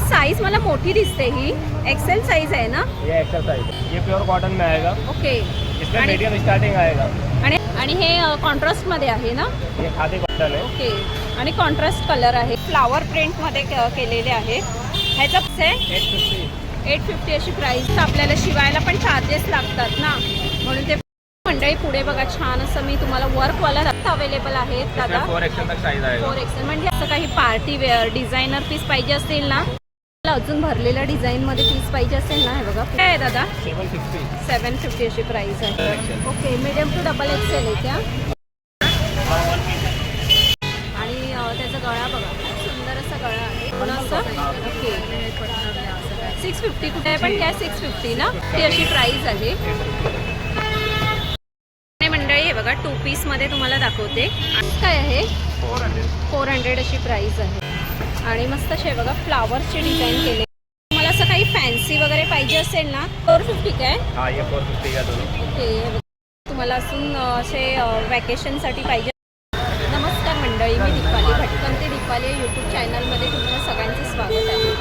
Size मला मोठी दिसते ही एक्सेल साइज आहे ना? ये एक्सेल साइज है, ये प्योर कॉटन में आएगा। ओके इसमें मीडियम स्टार्टिंग आएगा। आणि हे कॉन्ट्रास्ट मध्ये आहे ना? ये खादी कॉटन है। ओके आणि कॉन्ट्रास्ट कलर आहे, फ्लावर प्रिंट मध्ये केलेले आहे। ह्याचा आहे 850 अशी प्राइस। आपल्याला शिवायला पण चार्जेस लागतात ना, म्हणून ते मंडळी पुढे बघा छान असं मी तुम्हाला वर्कवाला अवेलेबल आहेत दादा। 4 एक्सेल तक साइज आएगा। 4 एक्सेल म्हणजे असं काही पार्टी वेअर डिझायनर पीस पाहिजे असतील ना, अजून भरलेल्या डिझाईन मध्ये पीस पाहिजे असेल ना, हे बघा काय आहे दादा 750 अशी प्राइस आहे। Okay medium to double XL आहे त्या। आणि त्याचा गळा बघा सुंदर असा गळा आहे पण असं। ओके 650 कुठे आहे पण काय 650 ना, ती अशी प्राइस आहे। मंडळी हे बघा 2 पीस मध्ये तुम्हाला दाखवते काय आहे 400 अशी प्राइस आहे। आणि मस्त असे बघा फ्लावर्सचे डिझाईन केले। तुम्हाला असं काही फॅन्सी वगैरे पाहिजे असेल ना 450 काय? हां ये 450 का दोनों। ओके तुम्हाला असून असे वॅकेशनसाठी पाहिजे। नमस्कार मंडळी, मी दीपाली भटकंती दीपाली यूट्यूब चॅनलमध्ये तुमच्या सगळ्यांचं स्वागत आहे।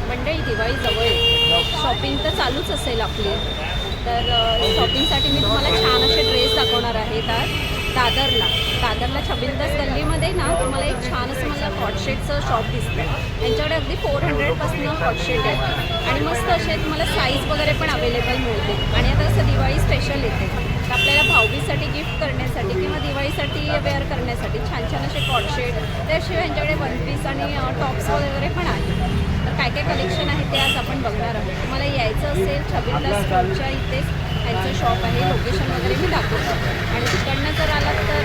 मंडळी दिवाळी जवळ आहे, शॉपिंग तर चालूच असेल आपली, तर शॉपिंगसाठी मी तुम्हाला छान असे ड्रेस दाखवणार आहे। दादरला छबिलदास गल्लीमध्ये ना तुम्हाला एक छान असं मला कॉटशेटचं शॉप दिसतं। यांच्याकडे अगदी 400 पासून कॉटशेट आहे आणि मस्त असे तुम्हाला साईज वगैरे पण अवेलेबल मिळते। आणि आता कसं दिवाळी स्पेशल येते, तर आपल्याला भाऊबीजसाठी गिफ्ट करण्यासाठी किंवा दिवाळीसाठी वेअर करण्यासाठी छान छान असे कॉटशेट, त्याशिवाय यांच्याकडे वन पीस आणि टॉप्स वगैरे पण आहे। तर काय काय कलेक्शन आहे ते आज आपण बघणार आहोत। तुम्हाला यायचं असेल छबिलदास गल्लीच्या इथेच यांचं शॉप आहे, लोकेशन वगैरे मी दाखवतो। आणि तिकडनं जर आलात तर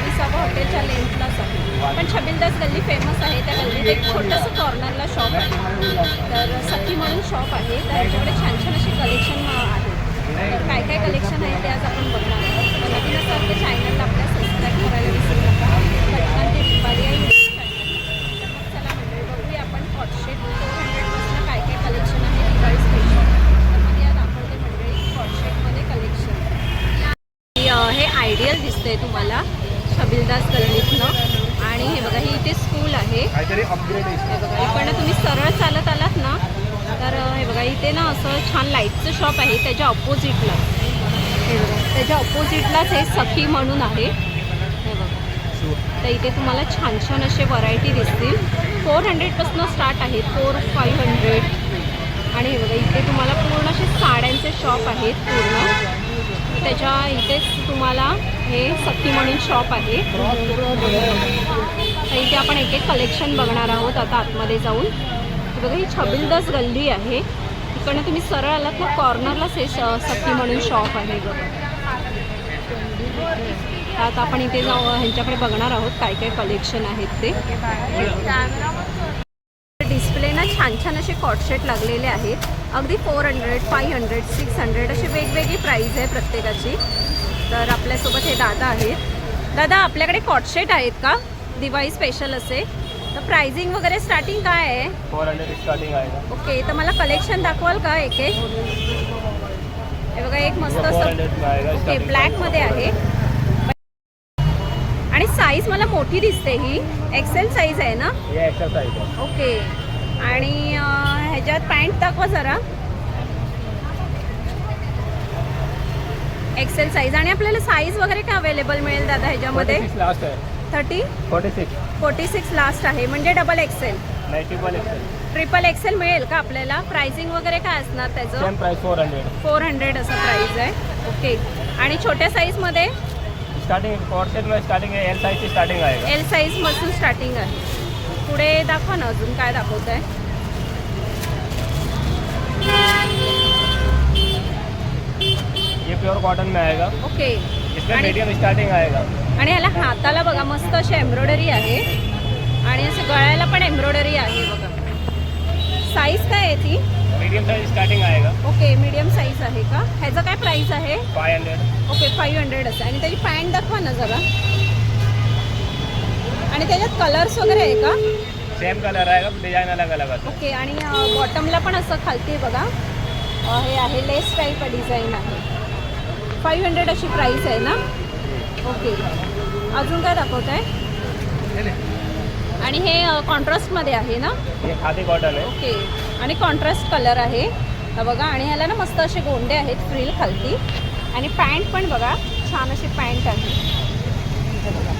विसावा हॉटेलच्या लेन्थलाच आहे, पण छबिलदास गल्ली फेमस आहे। त्या गल्लीत एक छोटंसं कॉर्नरला शॉप आहे, तर सखी म्हणून शॉप आहे। तर यांच्याकडे छान छान अशी कलेक्शन आहे। तर काय काय कलेक्शन आहे ते आज आपण बघणार आहोत। तर नवीन असाल तर चॅनलला आपल्या सबस्क्राईब करायला विसरू नका, भटकंती दीपाली या यूट्यूब चॅनल। चला मंडळी बघूया आपण कॉटशेट 400 पासून काय काय कलेक्शन आहे दिवाळी स्पेशल। तर मग या दाखवते मंडळी कॉटशेटमध्ये कलेक्शन। हे आयडियल दिसतंय तुम्हाला छबिलदास गल्लीतनं। आणि हे बघा ही इथे स्कूल आहे, हे बघा इकडनं तुम्ही सरळ चालत आलात ना, तर हे बघा इथे ना असं छान लाईटचं शॉप आहे। त्याच्या ऑपोजिटला हे बघा, त्याच्या ऑपोजिटलाच हे सखी म्हणून आहे, हे बघा। तर इथे तुम्हाला छान छान असे व्हरायटी दिसतील। 400 पासून स्टार्ट आहेत, 400-500। आणि हे बघा इथे तुम्हाला पूर्ण असे साड्यांचे शॉप आहेत पूर्ण। त्याच्या इथेच तुम्हाला हे सखी म्हणून शॉप आहे। तर इथे आपण एक एक कलेक्शन बघणार आहोत आता आतमध्ये जाऊन। बघा ही छबिलदास गल्ली आहे, इकडनं तुम्ही सरळ आलात ना कॉर्नरलाच हे सखी म्हणून शॉप आहे बघा। आता आपण इथे जाऊ ह्यांच्याकडे बघणार आहोत काय काय कलेक्शन आहेत ते। डिस्प्ले ना छान छान असे कॉटशेट लागलेले आहेत, अगदी 400, 500, 600 अशी वेगवेगळी प्राईज आहे प्रत्येकाची। तर आपल्यासोबत हे दादा आहेत। दादा आपल्याकडे कॉटशेट आहेत का दिवाळी स्पेशल असे? तर प्राइसिंग वगैरे स्टार्टिंग काय आहे? 400 स्टार्टिंग आएगा। ओके तर मला कलेक्शन दाखवाल का एक एक? हे बघा एक मस्त असं ओके ब्लॅकमध्ये आहे आणि साईज मला मोठी दिसते, ही एक्सेल साईज आहे ना? ये एक्सेल साइज है। ओके आणि ह्याच्यात पॅन्ट दाखवा जरा, एक्सेल साईज। आणि आपल्याला साईज वगैरे काय अवेलेबल मिळेल दादा ह्याच्यामध्ये? 46 लास्ट है। 46 लास्ट आहे म्हणजे डबल एक्सेल? नाही ट्रिपल एक्सेल मिळेल का आपल्याला? प्राइसिंग वगैरे काय असणार त्याचं? सेम प्राइस 400 असं प्राइस आहे। ओके आणि छोट्या साईजमध्ये स्टार्टिंग कॉटशेट में स्टार्टिंग है, एल साइज से स्टार्टिंग आएगा। एल साईज पासून स्टार्टिंग आहे। पुढे दाखवा ना अजून काय दाखवत आहे। ये प्योर कॉटन में आएगा। ओके इसमें मीडियम स्टार्टिंग आएगा। आणि ह्याला हाताला बघा मस्त अशी एम्ब्रॉयडरी आहे आणि असं गळ्याला पण एम्ब्रॉयडरी आहे बघा। साईज काय आहे ती? मीडियम साइज स्टार्टिंग आएगा। ओके मीडियम साईज आहे का? ह्याचं काय प्राइस आहे? 500। ओके 500 असं। आणि त्याची पॅन्ट दाखवा ना जरा। आणि त्याच्यात कलर्स वगैरे आहे का? सेम कलर आएगा, डिजाइन अलग अलग है। ओके आणि बॉटमला पण असं खालती बघा हे आहे लेस टाईप डिझाईन आहे। 500 अशी प्राइस आहे ना? ओके अजून काय दाखवत आहे? आणि हे कॉन्ट्रास्टमध्ये आहे ना? ये खादी कॉटन आहे. ओके. आणि कॉन्ट्रास्ट कलर आहे हा बघा. आणि ह्याला ना मस्त असे गोंडे आहेत फ्रिल खालती. आणि पॅन्ट पण बघा छान अशी पॅन्ट आहे हे बघा.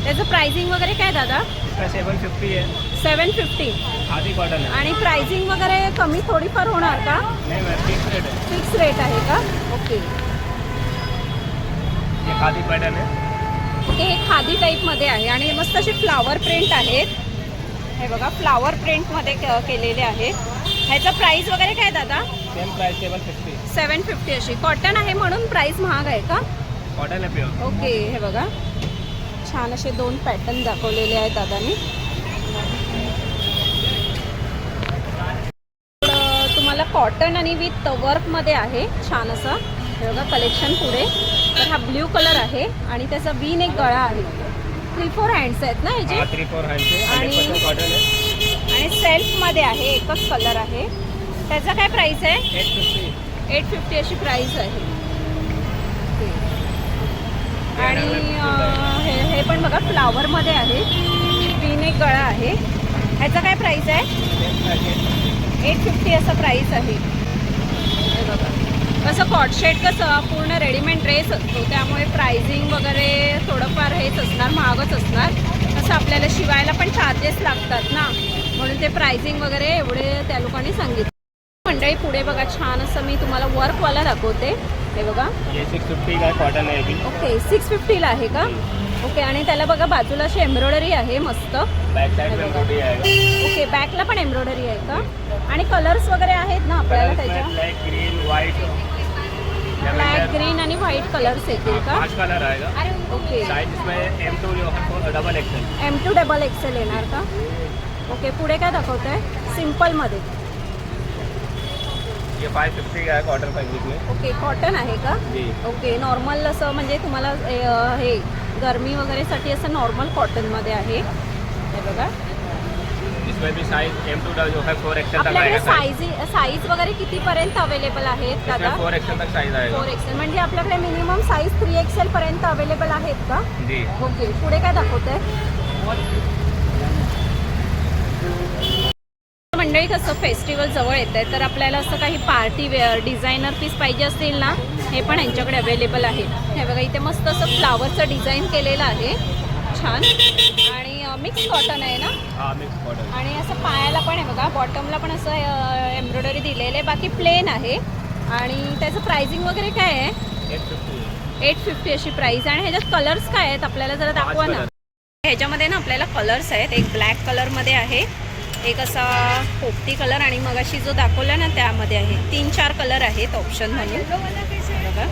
त्याचं प्राइसिंग वगैरे काय दादा? इसका 750 है. 750. खादी कॉटन है. आणि प्राइसिंग वगैरे कमी थोडीफार होणार का? नहीं मैम, फिक्स रेट है. फिक्स रेट आहे का? ओके. ये खादी पैटर्न है. ओके. हे खादी टाईपमध्ये आहे आणि मस्त असे फ्लावर प्रिंट आहेत हे बघा. फ्लावर प्रिंटमध्ये केलेले आहेत. ह्याचा प्राइस वगैरे काय दादा? Same price 750. 750 अशी. कॉटन आहे म्हणून प्राइस महाग आहे का? कॉटन है प्योर. ओके. हे बघा छान असे 2 पॅटर्न दाखवलेले आहेत दादानी. तुम्हाला कॉटन आणि विथ वर्कमध्ये आहे छान असं हे बघा कलेक्शन पुढे. तर हा ब्ल्यू कलर आहे आणि त्याचा वीन एक गळा आहे. 3-4 हँड्स आहेत ना ह्याचे? 3-4 हैंड से आणि 100% कॉटन है. आणि सेल्फमध्ये आहे. एकच कलर आहे. त्याचा काय प्राइस आहे? 850. 850 अशी प्राइस आहे. ओके. आणि हे पण बघा फ्लावरमध्ये आहे. वीन एक गळा आहे. ह्याचा काय प्राइस आहे? सेम प्राइस 850 असं प्राइस आहे हे बघा. कसं कॉटशेट कसं पूर्ण रेडीमेड ड्रेस असतो त्यामुळे प्राइसिंग वगैरे थोडंफार हेच असणार, महागच असणार. तसं आपल्याला शिवायला पण चार्जेस लागतात ना, म्हणून ते प्राइसिंग वगैरे एवढे त्या लोकांनी सांगितलं. मंडळी पुढे बघा छान असं मी तुम्हाला वर्कवाला दाखवते हे बघा. ये 650 का कॉटन है. अभी ओके. 650ला आहे का? ओके. आणि त्याला बघा बाजूला अशी एम्ब्रॉयडरी आहे मस्त. बैक साइड में एम्ब्रॉयडरी आएगा. ओके. बॅकला पण एम्ब्रॉयडरी आहे का? आणि कलर्स वगैरे आहेत ना आपल्याला त्याच्या? Black, green, white, black, green आणि व्हाईट कलर्स येतील का? 5 कलर आएगा. ओके. साइज इसमें M2 जो है double XL. M2 double XL येणार का? ओके. पुढे काय दाखवत आहे? सिम्पलमध्ये. ये 550 का है कॉटन फैब्रिक में. ओके. कॉटन आहे का? जी. ओके. नॉर्मल असं म्हणजे तुम्हाला हे गरमी वगैरेसाठी असं नॉर्मल कॉटनमध्ये आहे हे बघा. इसमें भी साइज M2 जो है 4 एक्सेल तक आपल्याकडे आएगा. साईज वगैरे कितीपर्यंत अवेलेबल आहेत दादा? इसमें 4 एक्सेल तक साइज आएगा. 4 एक्सेल म्हणजे आपल्याकडे मिनिमम साईज 3 एक्सेल पर्यंत अवेलेबल आहेत का? जी. ओके. पुढे काय दाखवत आहे? मंडळी कसं फेस्टिवल जवळ येत आहे तर आपल्याला असं काही पार्टी वेअर डिझायनर पीस पाहिजे असतील ना, हे पण यांच्याकडे अवेलेबल आहे. हे बघा इथे मस्त असं फ्लावरचं डिझाईन केलेलं आहे छान. आणि मिक्स कॉटन आहे ना? हां, मिक्स कॉटन. आणि असं पायाला पण आहे बघा, बॉटमला पण असं एम्ब्रॉयडरी दिलेलं आहे. बाकी प्लेन आहे. आणि त्याचं प्राइसिंग वगैरे काय आहे? 850 अशी प्राइस. आणि ह्याच्यात कलर्स काय आहेत आपल्याला जरा दाखवा ना. ह्याच्यामध्ये ना आपल्याला कलर्स आहेत. एक ब्लॅक कलरमध्ये आहे, एक असा पोपटी कलर आणि मगाशी जो दाखवला ना त्यामध्ये आहे. 3-4 कलर आहेत ऑप्शन म्हणून बघा.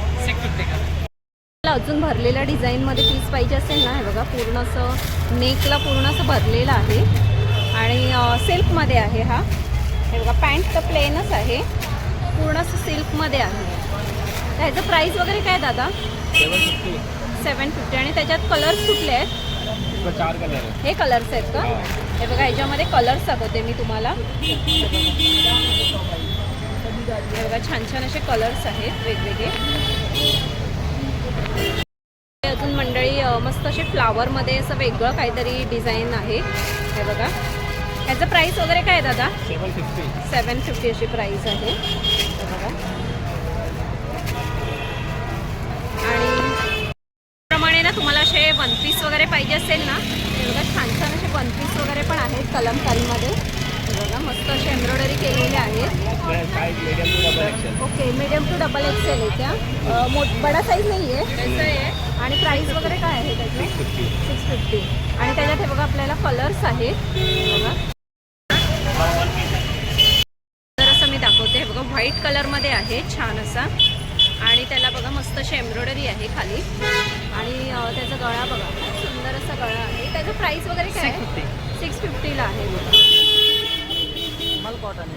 अजून भरलेल्या डिझाईनमध्ये पीस पाहिजे असेल ना, हे बघा पूर्ण असं नेकला पूर्ण असं भरलेलं आहे. आणि सिल्कमध्ये आहे हा. हे बघा पॅन्ट तर प्लेनच आहे, पूर्ण असं सिल्कमध्ये आहे. तर ह्याचं प्राईस वगैरे काय दादा? 750. आणि त्याच्यात कलर्स कुठले आहेत? 4 कलर आहे. हे कलर्स आहेत का? हे बघा ह्याच्यामध्ये कलर्स दाखवते मी तुम्हाला. हे बघा छान छान असे कलर्स आहेत वेगवेगळे. अजून मंडळी मस्त असे फ्लावरमध्ये असं वेगळं काहीतरी डिझाईन आहे. हे बघा ह्याचं प्राईस वगैरे काय आहे दादा? 750 अशी प्राईस आहे. हे बघा. आणि प्रमाणे ना तुम्हाला असे 1 पीस वगैरे पाहिजे असेल ना, हे बघा छान छान असे 1 पीस वगैरे पण आहेत कलमकारीमध्ये. हे बघा मस्त असे एम्ब्रॉयडरी केलेले आहेत. Okay. Medium to double XL आहे त्या. बडा साईज नाही आहे. आणि प्राईस वगैरे काय आहे त्याची? 650. आणि त्याच्यात हे बघा आपल्याला कलर्स आहेत बघा. तर असं मी दाखवते. हे बघा व्हाईट कलरमध्ये आहे छान असा. आणि त्याला बघा मस्त अशी एम्ब्रॉयडरी आहे खाली. आणि त्याचा गळा बघा खूप सुंदर असा गळा आहे. त्याचं प्राईस वगैरे काय आहे? 650ला आहे बघा. कॉटन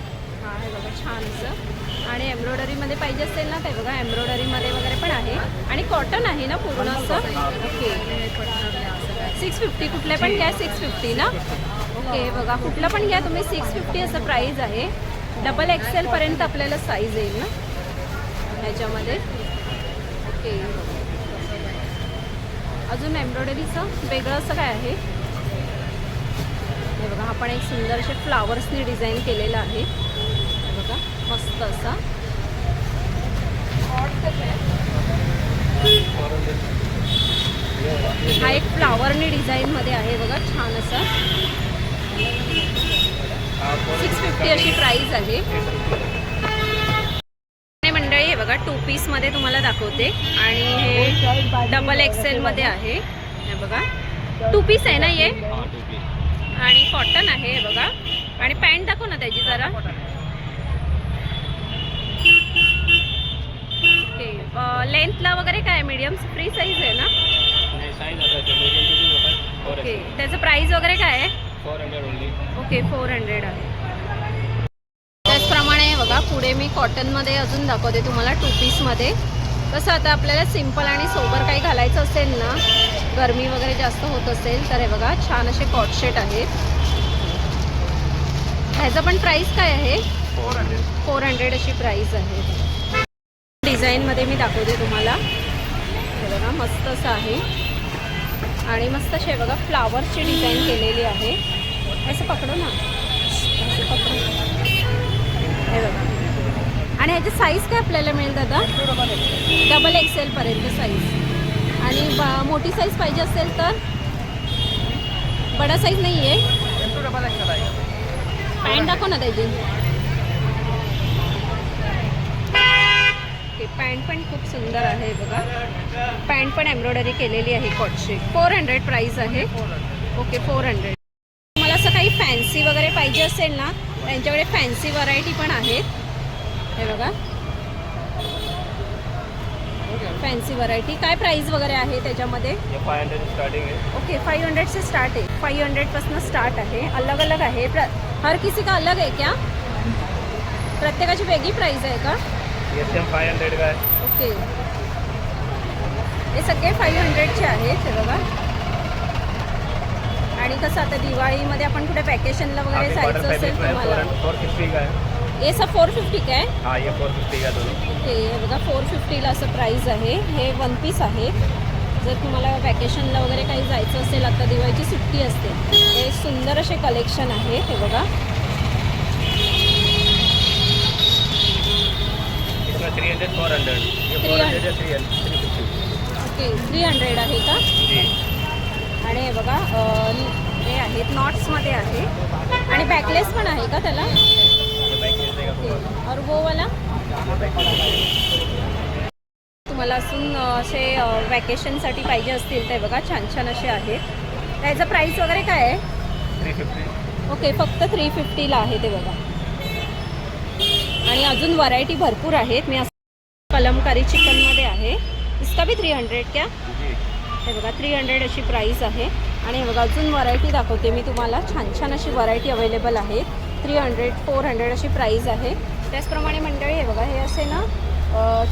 हां हे बघा छान असं. आणि एम्ब्रॉयडरीमध्ये पाहिजे असेल ना, ते बघा एम्ब्रॉयडरीमध्ये वगैरे पण आहे. आणि कॉटन आहे ना पूर्ण असं. ओके. 650. कुठले पण घ्या 650 ना. ओके. बघा कुठलं पण घ्या तुम्ही 650 असं प्राईज आहे. डबल एक्सेल पर्यंत आपल्याला साईज येईल ना ह्याच्यामध्ये. ओके. अजून एम्ब्रॉयडरीचं वेगळं असं काय आहे? हे बघा, हा पण एक सुंदर असे फ्लावर्सनी डिझाईन केलेला आहे. हे बघा मस्त असा. हा एक फ्लावरनी डिझाईनमध्ये आहे बघा, छान असा. 650 अशी प्राईस आहे. मंडळी हे बघा 2 पीसमध्ये तुम्हाला दाखवते आणि हे डबल एक्सेल मध्ये आहे. हे बघा 2 पीस आहे ना हे, आणि कॉटन आहे हे बघा. आणि पॅन्ट दाखव ना त्याची जरा. ओके, लेंथला वगैरे काय मीडियम फ्री साईज आहे ना? ओके, त्याचं प्राइस वगैरे काय आहे? 400 ओनली. ओके, 400 आहे. त्याचप्रमाणे बघा पुढे मी कॉटनमध्ये अजून दाखवते तुम्हाला 2 पीसमध्ये. कसं आता आपल्याला सिंपल आणि सोबर काही घालायचं असेल ना, गरमी वगैरे जास्त होत असेल तर हे बघा छान असे कॉट सेट आहेत. ह्याचं पण प्राईस काय आहे? 400 अशी प्राईस आहे. डिझाईनमध्ये मी दाखवते तुम्हाला. हे बघा मस्त असं आहे आणि मस्त असे बघा फ्लावर्सची डिझाईन केलेली आहे. असं पकडू ना, असं पकडू. हे बघा, आणि ह्याची साईज काय आपल्याला मिळेल दादा? डबल एक्सेल पर्यंत साईज. आणि मोठी साईज पाहिजे असेल तर बडा साईज नाही आहे. पॅन्ट दाखव ना त्याची. ओके, पॅन्ट पण खूप सुंदर आहे बघा. पॅन्ट पण एम्ब्रॉयडरी केलेली आहे कॉटची. 400 प्राईस आहे. ओके, 400. तुम्हाला असं काही फॅन्सी वगैरे पाहिजे असेल ना, त्यांच्याकडे फॅन्सी व्हरायटी पण आहेत. हे बघा फॅन्सी व्हरायटी. काय प्राइस वगैरे आहे त्याच्यामध्ये? 500 स्टार्टिंग आहे. ओके, 500 से स्टार्ट आहे. 500 पासून स्टार्ट आहे. अलग अलग आहे. हर किसी का अलग आहे क्या? प्रत्येकाची वेगळी प्राइस आहे का? ये 500 का आहे. ओके, हे सगळे 500चे आहेत. हे बघा, आणि कसं आता दिवाळीमध्ये आपण कुठे वॅकेशनला वगैरे जायचं असेल तुम्हाला. 450 का आहे. हे सब 450 का आहे? हाँ, ये 450 का दोनों. ओके, हे बघा 450ला असं प्राईस आहे. हे 1 पीस आहे. जर तुम्हाला वॅकेशनला वगैरे काही जायचं असेल, आता दिवाळीची सुट्टी असते, हे सुंदर असे कलेक्शन आहे. हे बघा, इसमें 300 400 ये 400 300 350. ओके 300 आहे का? जी. आणि हे बघा हे आहेत नॉट्समध्ये आहे. आणि बॅकलेस पण आहे का त्याला? ओके, और वो वाला तुम्हाला असून असे वॅकेशनसाठी पाहिजे असतील ते बघा छान छान असे आहेत. त्याचं प्राईस वगैरे काय आहे? 350. ओके, फक्त 350ला आहे ते बघा. आणि अजून व्हरायटी भरपूर आहेत. मी असं कलमकारी चिकनमध्ये आहे. इसका भी 300 क्या? जी. हे बघा 300 अशी प्राईस आहे. आणि हे बघा अजून व्हरायटी दाखवते मी तुम्हाला. छान छान अशी व्हरायटी अवेलेबल आहे. 300 400 अशी प्राईस आहे. त्याचप्रमाणे मंडळी हे बघा, हे असे ना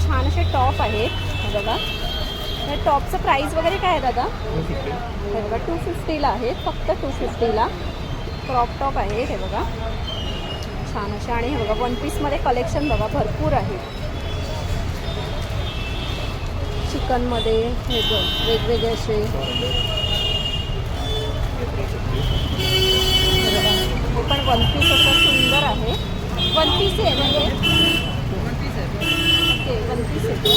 छान असे टॉप आहेत. हे बघा, हे टॉपचं प्राईस वगैरे काय आहे दादा? 250. हे बघा 250ला आहेत. फक्त 250ला क्रॉप टॉप आहे. हे बघा छान असे. आणि हे बघा 1 पीसमध्ये कलेक्शन बघा भरपूर आहे. चिकनमध्ये हे वेगवेगळे असे. हे पण 1 पीस असं सुंदर आहे. 1 पीस आहे म्हणजे ओके 1 पीस आहे.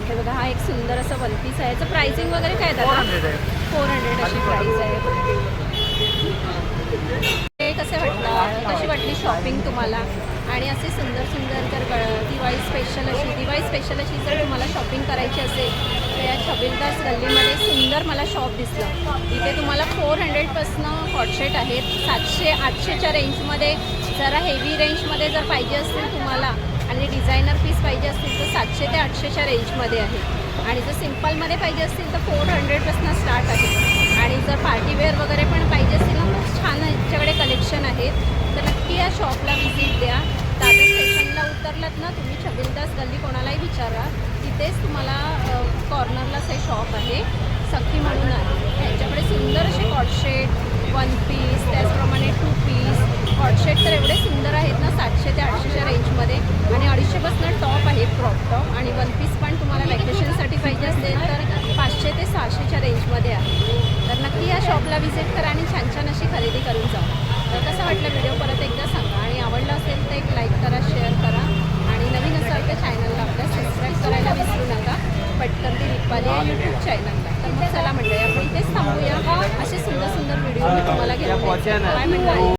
हे बघा, हा एक सुंदर असं 1 पीस आहे. याचं प्राइसिंग वगैरे काय दादा? 400 अशी प्राईस आहे. हे कशी वाटली शॉपिंग तुम्हाला? आणि असे सुंदर सुंदर जर दिवाळी स्पेशल अशी जर तुम्हाला शॉपिंग करायची असेल तर या छबिलदास गल्लीमध्ये सुंदर मला शॉप दिसलं. इथे तुम्हाला 400पासनं कॉटसेट आहेत. 700-800च्या रेंजमध्ये, जरा हेवी रेंजमध्ये जर पाहिजे असतील तुम्हाला आणि डिझायनर पीस पाहिजे असतील तर 700 ते 800च्या रेंजमध्ये आहे. आणि जर सिम्पलमध्ये पाहिजे असतील तर 400पासून स्टार्ट आहे. आणि जर पार्टीवेअर वगैरे पण पाहिजे असतील ना, खूप छान याच्याकडे कलेक्शन आहेत. तर नक्की या शॉपला व्हिजिट द्या. दादर स्टेशनला उतरलात ना तुम्ही, छबिलदास गल्ली कोणालाही विचारा, तिथेच तुम्हाला कॉर्नरलाच हे शॉप आहे. सखी म्हणून आहे. ह्यांच्याकडे सुंदर असे कॉटसेट, 1 पीस, त्याचप्रमाणे 2 पीस कॉटसेट तर एवढे सुंदर आहेत ना 700 ते 800च्या रेंजमध्ये. आणि 250पासून टॉप आहेत, क्रॉप टॉप. आणि 1 पीस पण तुम्हाला वॅकेशनसाठी पाहिजे असेल तर 500 ते 600च्या रेंजमध्ये आहे. तर तर नक्की या शॉपला व्हिजिट करा आणि छान छान अशी खरेदी करून जा. तर कसं वाटलं व्हिडिओ परत एकदा सांगा आणि आवडलं असेल तर एक लाईक करा, शेअर करा आणि नवीन असाल तर चॅनलला आपल्या सबस्क्राईब करायला विसरू नका. पटकन ती दीपाली या यूट्यूब चॅनलला. तर मग चला मंडळी आपण इथेच थांबूया. असे सुंदर सुंदर व्हिडिओ मी तुम्हाला घेऊन येते. काय मंडळी.